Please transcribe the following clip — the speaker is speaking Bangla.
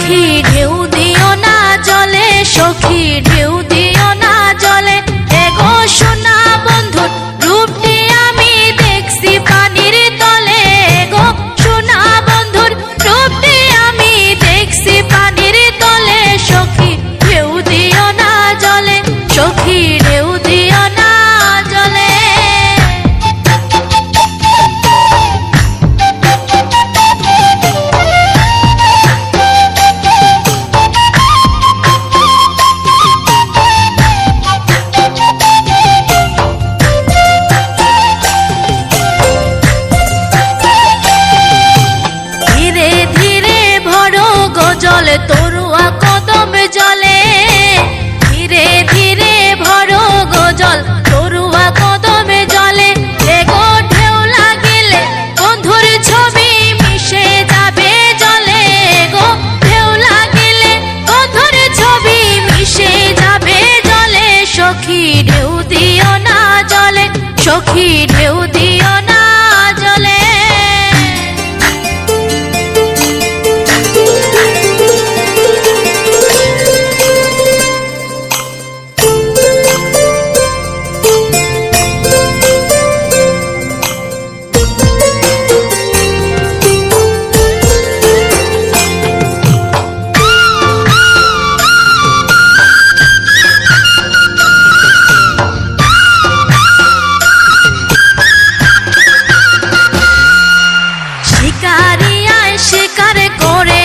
সখী ঢেউ দিও না জলে, সখী ঢেউ দিও না জলে, এগো সোনা বন্ধুর রূপটি আমি দেখছি পানির তলে, এগো সোনা বন্ধুর রূপটি আমি দেখছি পানির তলে, সখী ঢেউ দিও না জলে, সখী ঢেউ দিও না জলে। ধীরে ধীরে ভরো গজল তরুয়া কদম জলে, ধীরে ধীরে ভরো গজল তরুয়া কদম জলে, এগো ঢেউ লাগিলে বন্ধুর ছবি মিশে যাবে জলে, এগো ঢেউ লাগিলে বন্ধুর ছবি মিশে যাবে জলে, সখী ঢেউ দিও না জলে, সখী ঢেউ দিও না জলে। শিকারিয়ায় শিকার করে